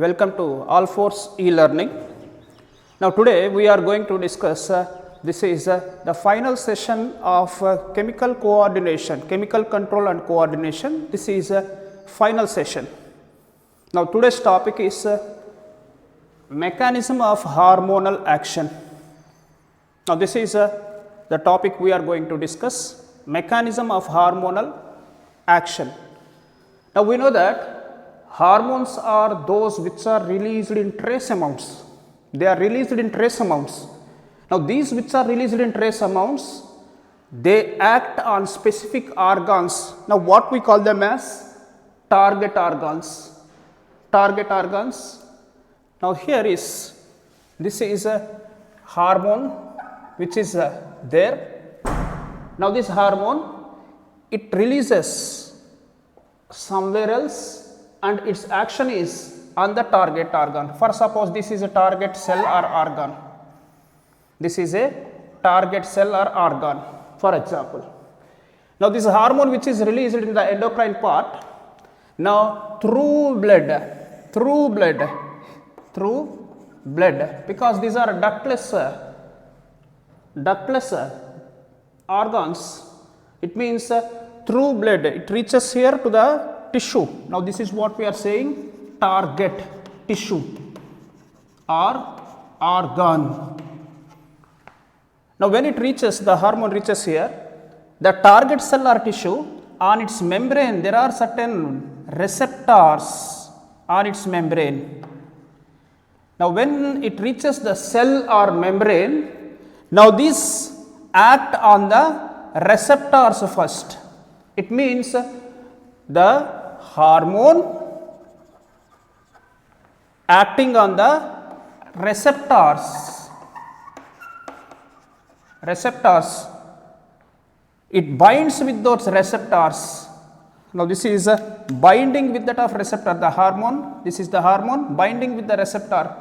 Welcome to Allforce e-learning. Now today we are going to discuss this is the final session of chemical coordination, chemical control and coordination. This is final session. Now today's topic is mechanism of hormonal action. Now this is the topic we are going to discuss, mechanism of hormonal action. Now we know that hormones are those which are released in trace amounts. They are released in trace amounts. Now these which are released in trace amounts, they act on specific organs. Now what we call them as target organs. Target organs. Now here is, this is a hormone which is there. Now this hormone, it releases somewhere else and its action is on the target organ. For suppose this is a target cell or organ. This is a target cell or organ, for example. Now this hormone which is released in the endocrine part, now through blood, because these are ductless organs, it means through blood it reaches here to the tissue. Now this is what we are saying, target tissue or organ. Now when it reaches, the hormone reaches here, the target cell or tissue, on its membrane there are certain receptors on its membrane. Now when it reaches the cell or membrane, now these act on the receptors first. It means the hormone acting on the receptors, it binds with those receptors. Now this is binding with that of receptor, the hormone, this is the hormone binding with the receptor.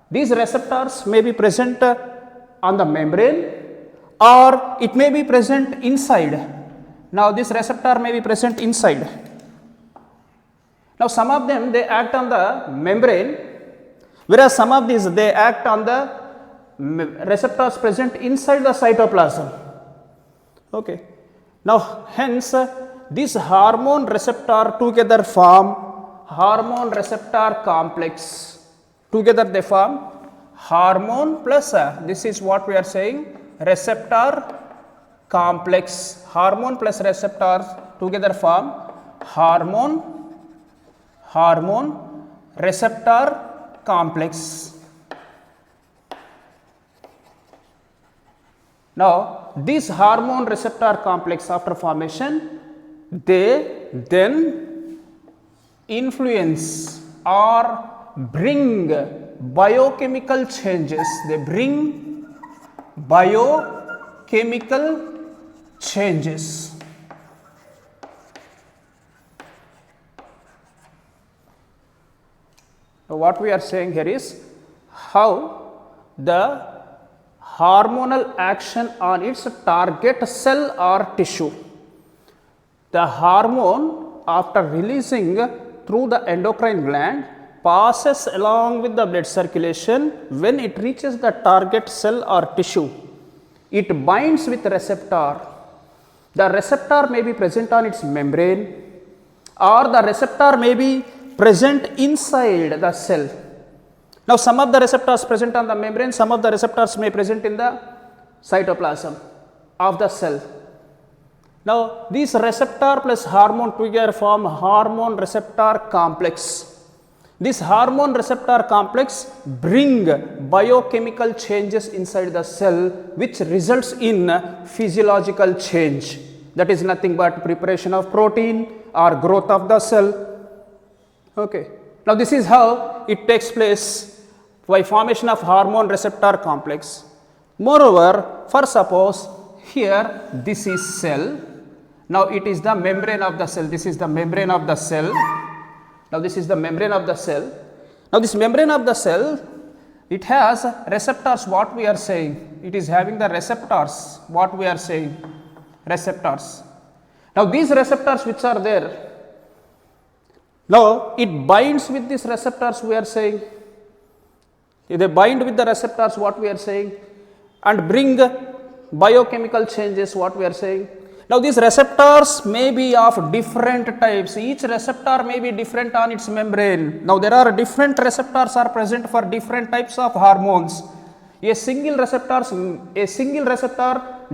These receptors may be present on the membrane or it may be present inside. Now this receptor may be present inside. Now some of them they act on the membrane, whereas some of these they act on the receptors present inside the cytoplasm. Okay. Now hence this hormone receptor together form hormone receptor complex. Together they form hormone plus this is what we are saying, receptor complex. Hormone plus receptors together form hormone receptor complex. Now this hormone receptor complex after formation, they then influence or bring biochemical changes. They bring biochemical changes. So what we are saying here is how the hormonal action on its target cell or tissue. The hormone after releasing through the endocrine gland passes along with the blood circulation. When it reaches the target cell or tissue, it binds with receptor. The receptor may be present on its membrane or the receptor may be present inside the cell. Now some of the receptors present on the membrane, some of the receptors may present in the cytoplasm of the cell. Now these receptor plus hormone together form hormone receptor complex. This hormone receptor complex bring biochemical changes inside the cell which results in physiological change. That is nothing but preparation of protein or growth of the cell. Okay. Now this is how it takes place by formation of hormone receptor complex. Moreover, for suppose here this is cell. Now it is the membrane of the cell. This is the membrane of the cell. Now this is the membrane of the cell. Now this membrane of the cell, it has receptors, what we are saying. It is having the receptors, what we are saying, receptors. Now these receptors which are there, Now it binds with these receptors, we are saying. They bind with the receptors, what we are saying, and bring biochemical changes, what we are saying. Now these receptors may be of different types. Each receptor may be different on its membrane. Now there are different receptors are present for different types of hormones. A single receptor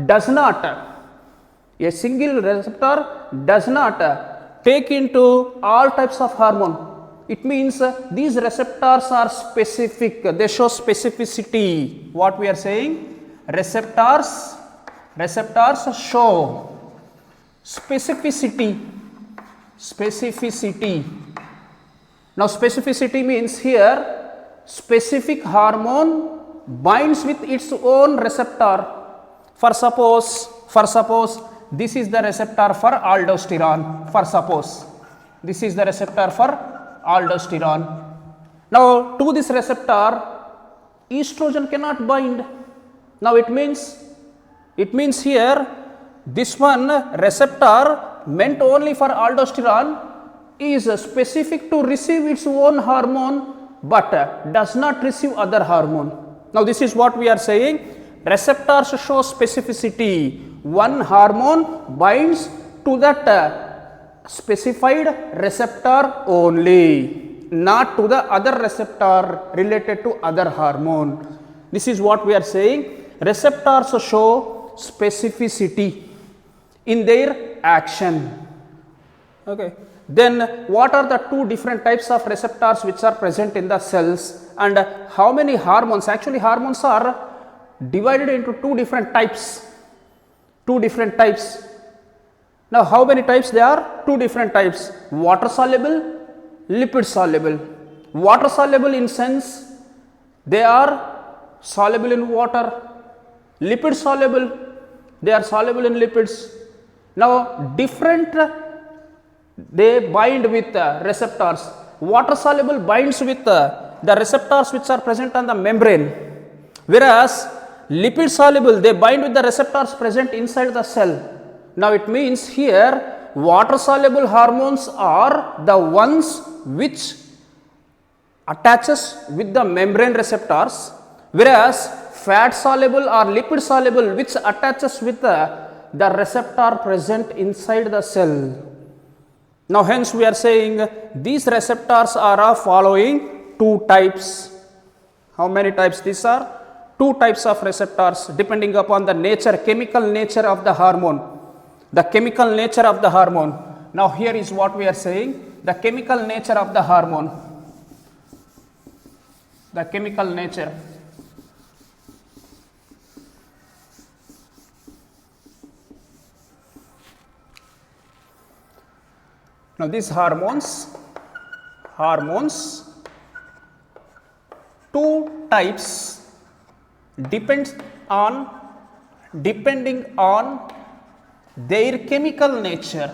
does not take into all types of hormone. It means these receptors are specific. They show specificity. What we are saying? Receptors show specificity. Now specificity means here specific hormone binds with its own receptor. For suppose this is the receptor for aldosterone. This is the receptor for aldosterone. Now to this receptor estrogen cannot bind. Now it means here this one receptor meant only for aldosterone is specific to receive its own hormone but does not receive other hormone. Now this is what we are saying. Receptors show specificity. One hormone binds to that specified receptor only, not to the other receptor related to other hormone. This is what we are saying. Receptors show specificity in their action. Okay. Then what are the two different types of receptors which are present in the cells, and how many hormones? Actually hormones are divided into two different types. Now how many types they are? Two different types: water soluble, lipid soluble. Water soluble in sense they are soluble in water. Lipid soluble, they are soluble in lipids. Now they bind with receptors. Water soluble binds with the receptors which are present on the membrane, whereas lipid soluble they bind with the receptors present inside the cell. Now it means here water soluble hormones are the ones which attaches with the membrane receptors, whereas fat soluble or lipid soluble which attaches with the receptor present inside the cell. Now hence we are saying these receptors are of following two types. How many types these are? Two types of receptors depending upon the nature, chemical nature of the hormone. The chemical nature of the hormone. Now here is what we are saying, the chemical nature of the hormone. The chemical nature. Now these hormones, two types depending on their chemical nature.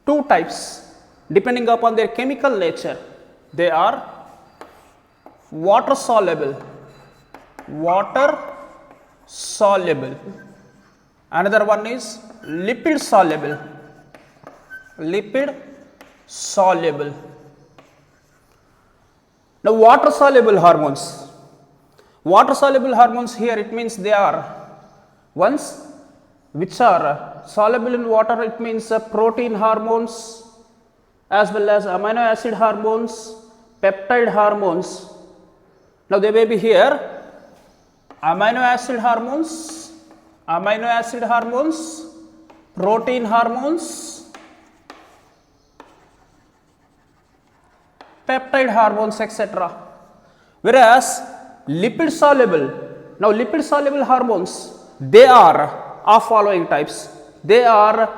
Two types depending upon their chemical nature. They are water soluble. Another one is lipid soluble. Now water soluble hormones here, it means they are ones which are soluble in water. It means protein hormones as well as amino acid hormones, peptide hormones. Now they may be here amino acid hormones, protein hormones, peptide hormones, etc. Whereas lipid soluble, now lipid soluble hormones, they are of following types. They are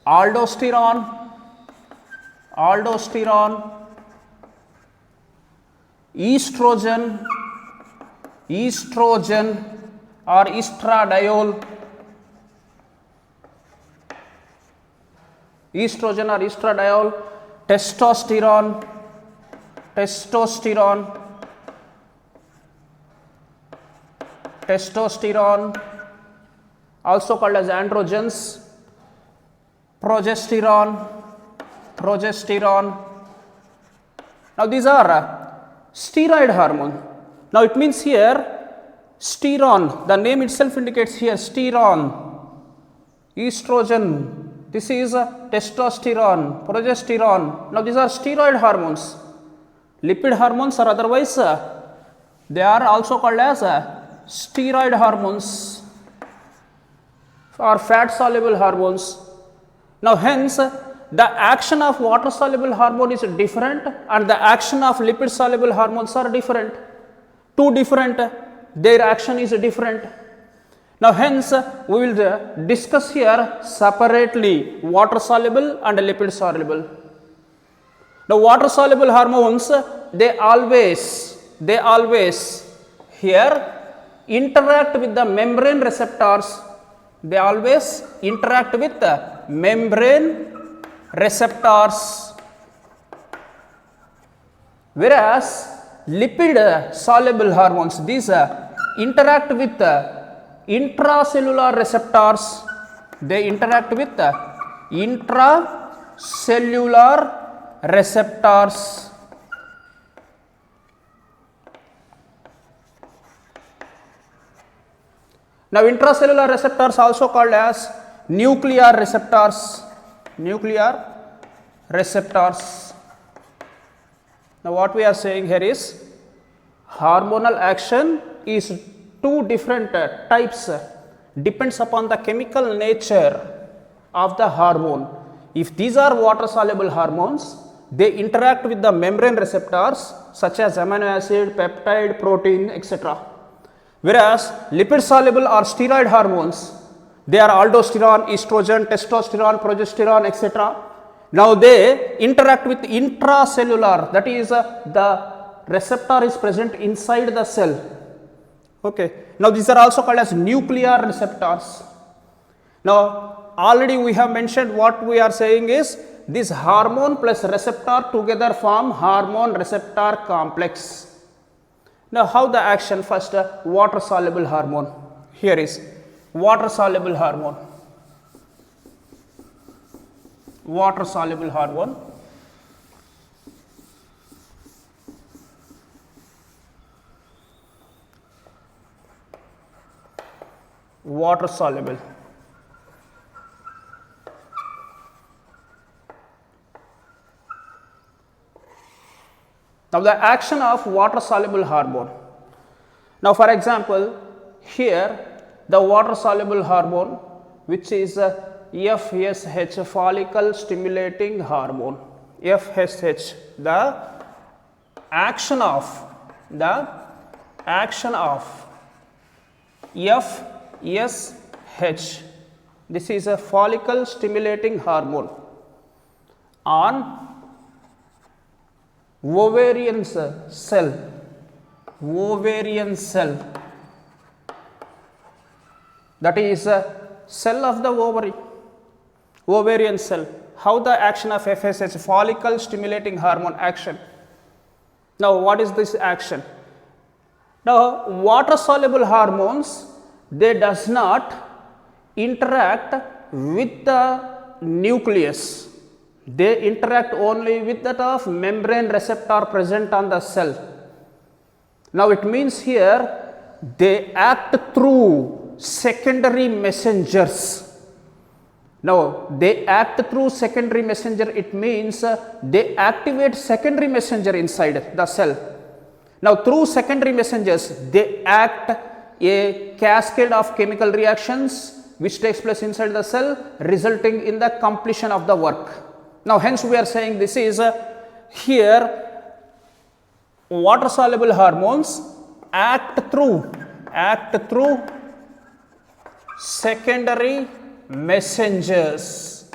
aldosterone, estrogen or estradiol, testosterone, testosterone, also called as androgens, progesterone. Now these are steroid hormone. Now it means here steron, the name itself indicates here steron, estrogen, this is testosterone, progesterone. Now these are steroid hormones. Lipid hormones or otherwise they are also called as steroid hormones or fat soluble hormones. Now hence the action of water soluble hormone is different and the action of lipid soluble hormones are different. Two different, their action is different. Now hence we will discuss here separately water soluble and lipid soluble. The water soluble hormones they always here interact with the membrane receptors. They always interact with the membrane receptors, whereas lipid soluble hormones these interact with intracellular receptors. They interact with intracellular receptors. Now intracellular receptors also called as nuclear receptors. Now what we are saying here is hormonal action is two different types, depends upon the chemical nature of the hormone. If these are water soluble hormones, they interact with the membrane receptors such as amino acid, peptide, protein, etc. Whereas lipid soluble or steroid hormones, they are aldosterone, estrogen, testosterone, progesterone, etc. Now they interact with intracellular, that is the receptor is present inside the cell. Okay. Now these are also called as nuclear receptors. Now already we have mentioned what we are saying is this hormone plus receptor together form hormone receptor complex. Now how the action? First water soluble hormone. Here is water soluble hormone. Water soluble hormone. Water soluble. Now the action of water soluble hormone. Now for example, here the water soluble hormone which is FSH, follicle stimulating hormone. FSH, the action of FSH, this is a follicle stimulating hormone on ovarian cell, that is a cell of the ovary, ovarian cell. How the action of FSH, follicle stimulating hormone action? Now what is this action? Now water soluble hormones, they does not interact with the nucleus. They interact only with that of membrane receptor present on the cell. Now it means here they act through secondary messengers. Now they act through secondary messenger, it means they activate secondary messenger inside the cell. Now through secondary messengers they act a cascade of chemical reactions which takes place inside the cell, resulting in the completion of the work. Now hence we are saying this is here water soluble hormones act through secondary messengers.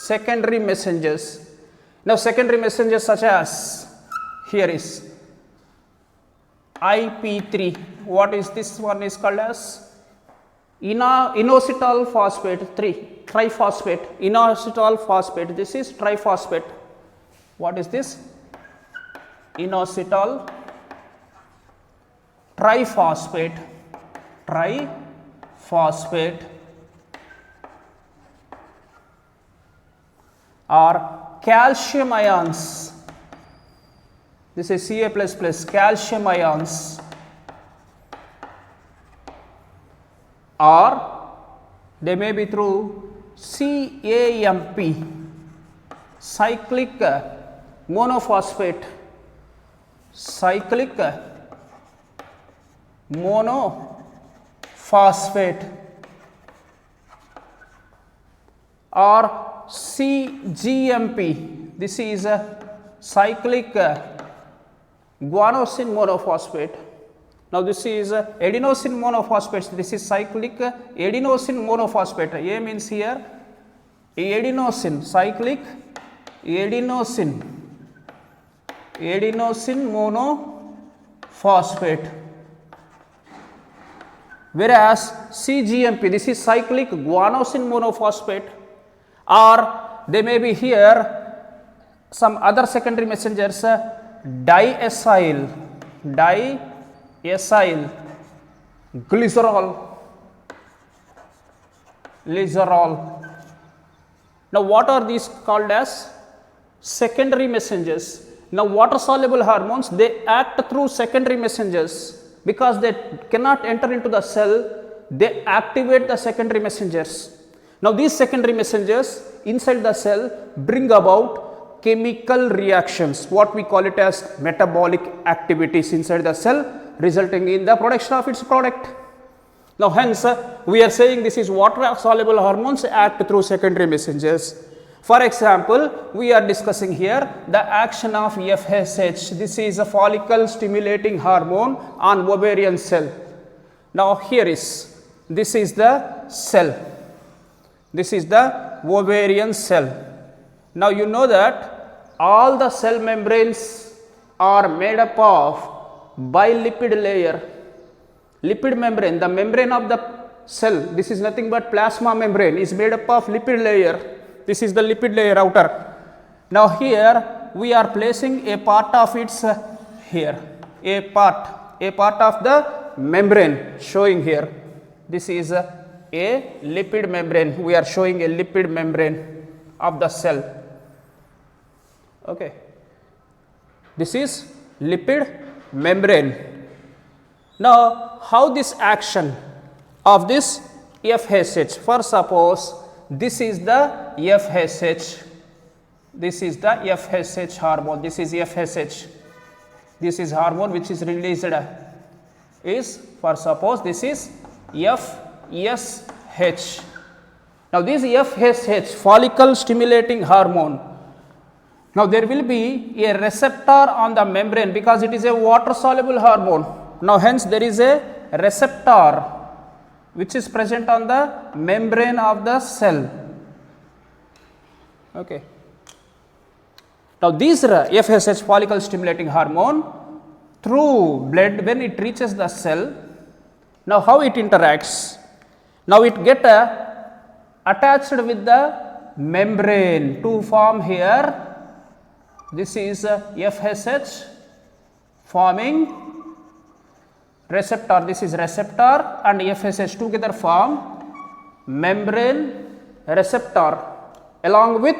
Now secondary messengers such as, here is IP3. What is this one is called as? Inositol phosphate 3, triphosphate, inositol phosphate. This is triphosphate. What is this? Inositol triphosphate, or calcium ions. This is Ca++, calcium ions, or they may be through CAMP, cyclic monophosphate, or CGMP. This is a cyclic guanosine monophosphate. Now this is adenosine monophosphate. This is cyclic adenosine monophosphate. A means here adenosine, cyclic adenosine monophosphate. Whereas CGMP, this is cyclic guanosine monophosphate, or they may be here some other secondary messengers, diacyl glycerol. Now what are these called as? Secondary messengers. Now water soluble hormones, they act through secondary messengers because they cannot enter into the cell, they activate the secondary messengers. Now these secondary messengers inside the cell bring about chemical reactions, what we call it as metabolic activities inside the cell, resulting in the production of its product. Now hence we are saying this is water soluble hormones act through secondary messengers. For example, we are discussing here the action of FSH. This is a follicle stimulating hormone on ovarian cell. Now here is, this is the cell. This is the ovarian cell. Now you know that all the cell membranes are made up of bilipid layer. Lipid membrane, the membrane of the cell, this is nothing but plasma membrane, is made up of lipid layer. This is the lipid layer outer. Now here we are placing a part of its here, a part of the membrane showing here. This is a lipid membrane. We are showing a lipid membrane of the cell. Okay. This is lipid membrane. Now how this action of this FSH, for suppose this is the FSH, this is the FSH hormone, this is FSH, this is hormone which is released is, for suppose this is FSH. Now this FSH, follicle stimulating hormone, now there will be a receptor on the membrane because it is a water soluble hormone. Now hence there is a receptor which is present on the membrane of the cell. Okay. Now these FSH, follicle stimulating hormone, through blood when it reaches the cell, now how it interacts? Now it get attached with the membrane to form here, this is FSH forming receptor, this is receptor and FSH together form membrane receptor along with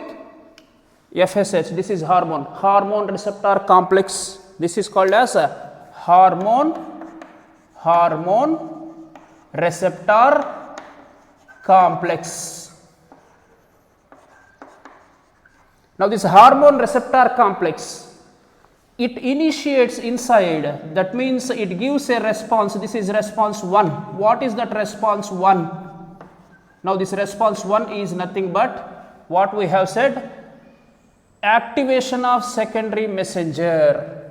FSH. This is hormone receptor complex. This is called as a hormone receptor complex. Now this hormone receptor complex, it initiates inside, that means it gives a response. This is response 1. What is that response 1? Now this response 1 is nothing but what we have said, activation of secondary messenger.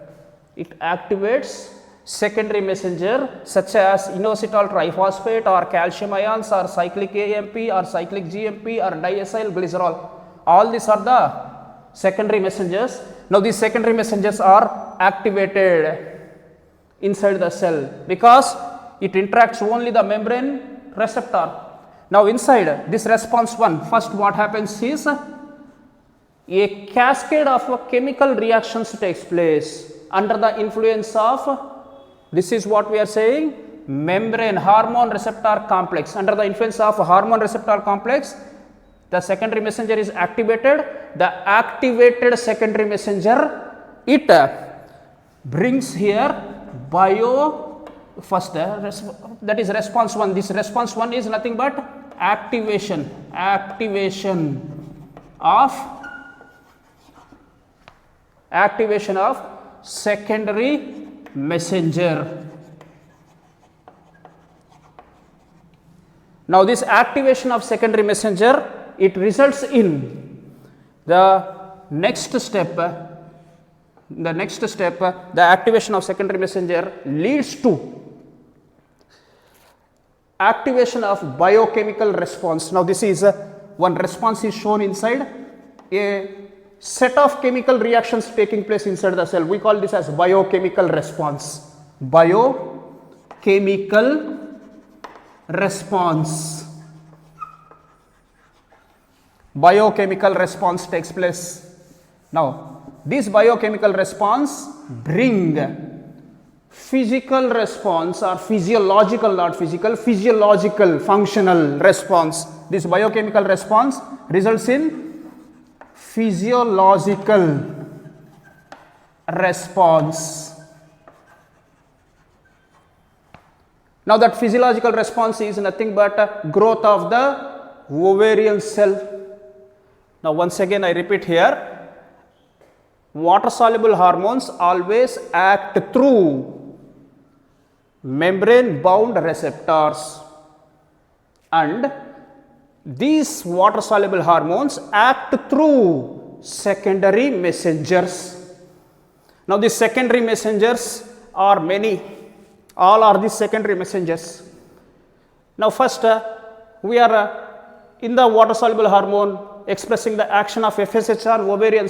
It activates secondary messenger such as inositol triphosphate or calcium ions or cyclic AMP or cyclic GMP or diacyl glycerol. All these are the secondary messengers. Now these secondary messengers are activated inside the cell because it interacts only the membrane receptor. Now inside this response 1, first what happens is a cascade of chemical reactions takes place under the influence of This is what we are saying, membrane hormone receptor complex. Under the influence of hormone receptor complex, the secondary messenger is activated. The activated secondary messenger, it brings here first that is response 1. This response 1 is nothing but activation of secondary messenger. Now this activation of secondary messenger, it results in the next step, the activation of secondary messenger leads to activation of biochemical response. Now this is one response is shown inside, a set of chemical reactions taking place inside the cell. We call this as biochemical response. Biochemical response. Biochemical response takes place. Now this biochemical response bring physical response or physiological, not physical, physiological functional response. This biochemical response results in physiological response. Now that physiological response is nothing but growth of the ovarian cell. Now once again I repeat here, water soluble hormones always act through membrane bound receptors, and these water soluble hormones act through secondary messengers. Now these secondary messengers are many, all are these secondary messengers. Now first we are in the water soluble hormone expressing the action of FSH on ovarian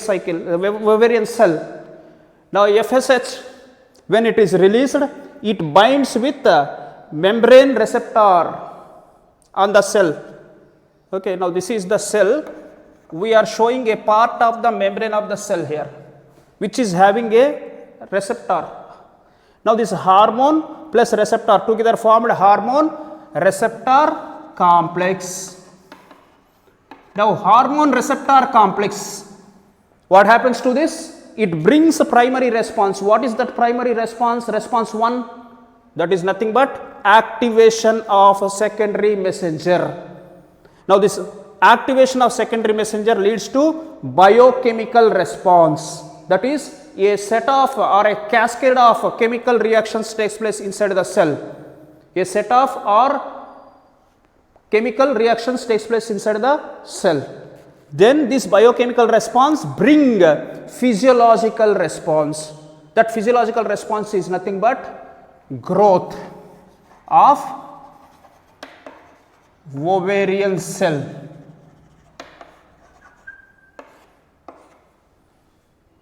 cell. Now FSH, when it is released, it binds with the membrane receptor on the cell. Okay, now this is the cell. We are showing a part of the membrane of the cell here, which is having a receptor. Now this hormone plus receptor together formed hormone receptor complex. Now hormone receptor complex, what happens to this? It brings a primary response. What is that primary response? Response 1, that is nothing but activation of a secondary messenger. Now this activation of secondary messenger leads to biochemical response. That is a set of or a cascade of chemical reactions takes place inside the cell. A set of or chemical reactions takes place inside the cell. Then this biochemical response bring physiological response. That physiological response is nothing but growth of ovarian cell.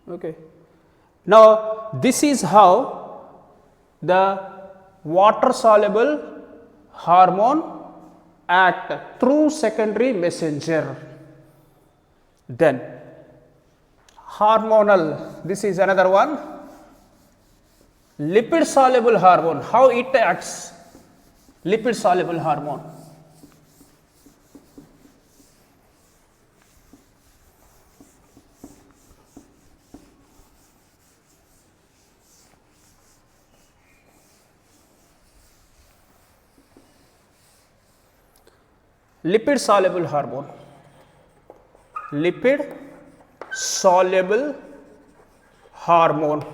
Okay. Now this is how the water soluble hormone act through secondary messenger. Then hormonal, this is another one, lipid soluble hormone, how it acts. Lipid soluble hormone. Lipid soluble hormone. Lipid soluble hormone.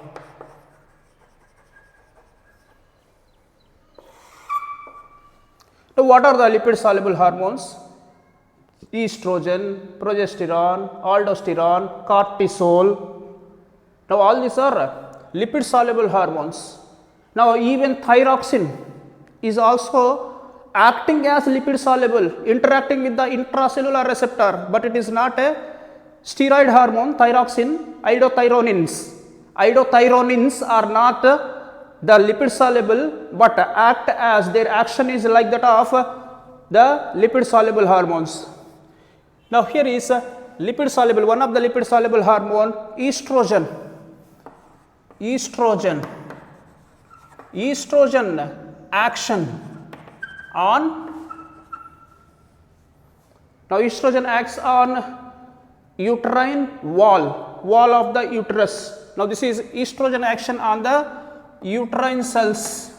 Now what are the lipid soluble hormones? Estrogen, progesterone, aldosterone, cortisol. Now all these are lipid soluble hormones. Now even thyroxine is also acting as lipid soluble, interacting with the intracellular receptor, but it is not a steroid hormone. Thyroxine, iodothyronins. Iodothyronins are not the lipid soluble, but act as, their action is like that of the lipid soluble hormones. Now here is lipid soluble, one of the lipid soluble hormone, estrogen. Estrogen. estrogen action on, now estrogen acts on uterine wall of the uterus. Now this is estrogen action on the uterine cells.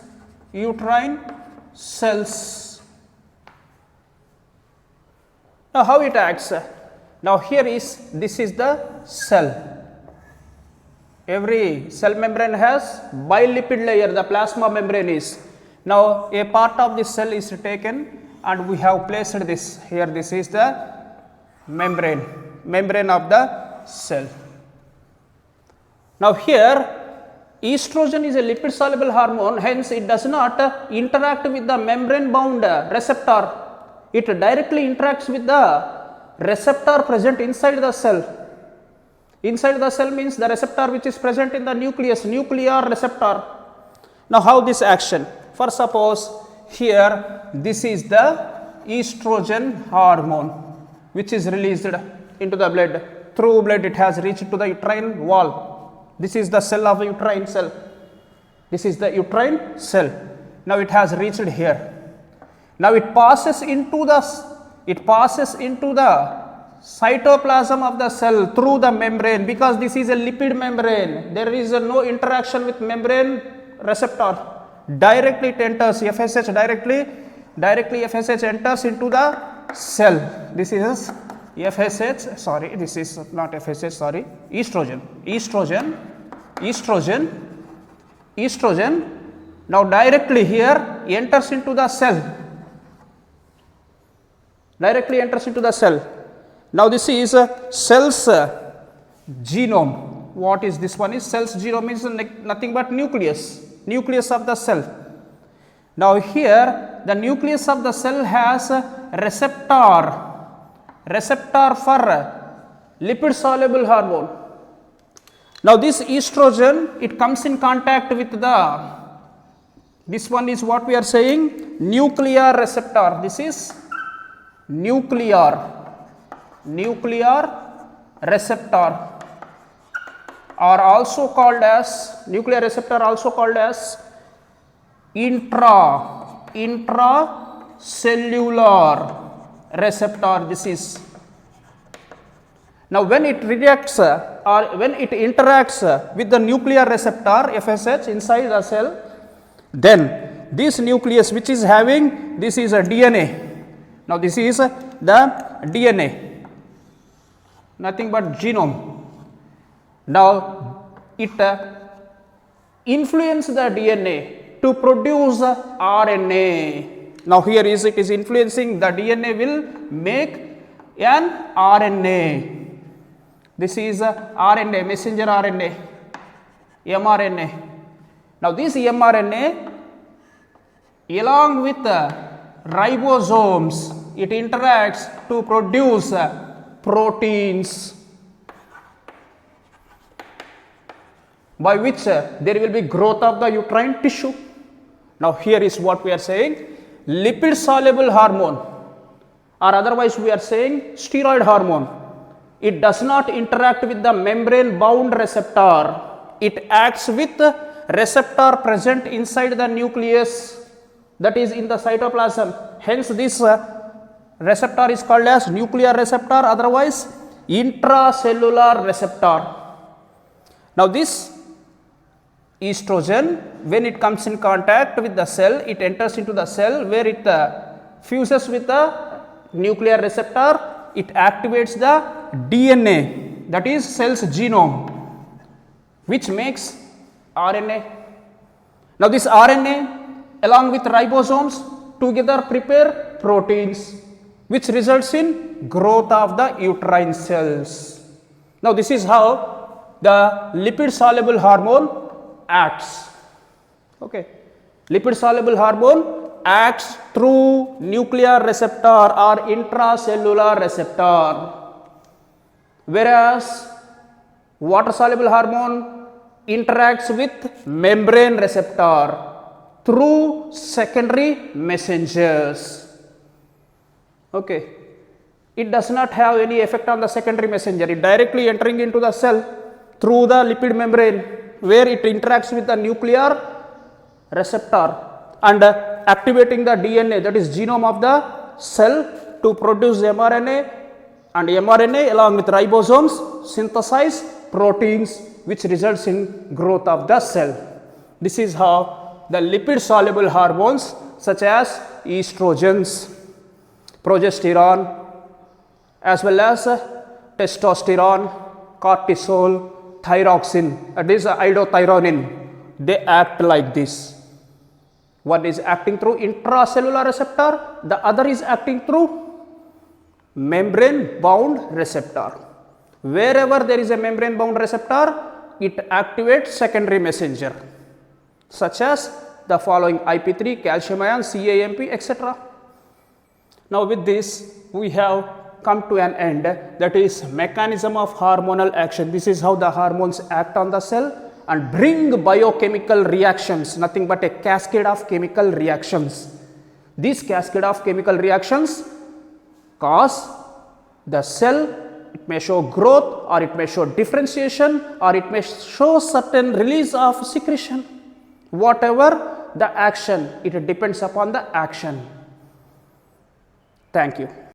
Now how it acts? Now here is, this is the cell. Every cell membrane has bilipid layer, the plasma membrane is. Now a part of this cell is taken and we have placed this here. This is the membrane of the cell. Now here estrogen is a lipid soluble hormone, hence it does not interact with the membrane bound receptor. It directly interacts with the receptor present inside the cell. Inside the cell means the receptor which is present in the nucleus, nuclear receptor. Now how this action? For suppose here this is the estrogen hormone which is released into the blood. Through blood it has reached to the uterine wall. This is the cell of the uterine cell. This is the uterine cell. Now it has reached here. Now it passes into the cytoplasm of the cell through the membrane, because this is a lipid membrane. There is no interaction with membrane receptor. Directly it enters FSH, directly FSH enters into the cell. This is FSH, sorry, this is not FSH, sorry, estrogen. Now directly here enters into the cell. Now this is cell's genome. What is this one? Is cell's genome is nothing but nucleus of the cell. Now here the nucleus of the cell has a receptor for lipid soluble hormone. Now this estrogen, it comes in contact with this one is what we are saying, nuclear receptor. This is nuclear receptor, are also called as nuclear receptor, also called as intracellular receptor. This is, now when it reacts or when it interacts with the nuclear receptor FSH inside the cell, then this nucleus which is having, this is a DNA. Now this is the DNA, nothing but genome. Now it influences the DNA to produce RNA. Now here is, it is influencing the DNA will make an RNA. This is RNA, messenger RNA, mRNA. Now this mRNA along with ribosomes, it interacts to produce proteins, by which there will be growth of the uterine tissue. Now here is what we are saying, lipid soluble hormone, or otherwise we are saying steroid hormone. It does not interact with the membrane bound receptor. It acts with receptor present inside the nucleus, that is in the cytoplasm. Hence this receptor is called as nuclear receptor, otherwise intracellular receptor. Now this estrogen, when it comes in contact with the cell, it enters into the cell where it fuses with the nuclear receptor. It activates the DNA, that is cell's genome, which makes RNA. Now this RNA along with ribosomes together prepare proteins, which results in growth of the uterine cells. Now this is how the lipid soluble hormone acts. Okay, lipid soluble hormone acts through nuclear receptor or intracellular receptor, whereas water soluble hormone interacts with membrane receptor through secondary messengers. Okay, it does not have any effect on the secondary messenger. It directly entering into the cell through the lipid membrane, where it interacts with the nuclear receptor and activating the DNA, that is genome of the cell, to produce mRNA, and mRNA along with ribosomes synthesize proteins which results in growth of the cell. This is how the lipid soluble hormones such as estrogens, progesterone, as well as testosterone, cortisol, thyroxine, that is iodothyronin, they act like this. One is acting through intracellular receptor, the other is acting through membrane bound receptor. Wherever there is a membrane bound receptor, it activates secondary messenger such as the following IP3, calcium ion, CAMP, etc. Now with this we have come to an end, that is mechanism of hormonal action. This is how the hormones act on the cell and bring biochemical reactions, nothing but a cascade of chemical reactions. These cascade of chemical reactions cause the cell, it may show growth or it may show differentiation or it may show certain release of secretion. Whatever the action, it depends upon the action. Thank you.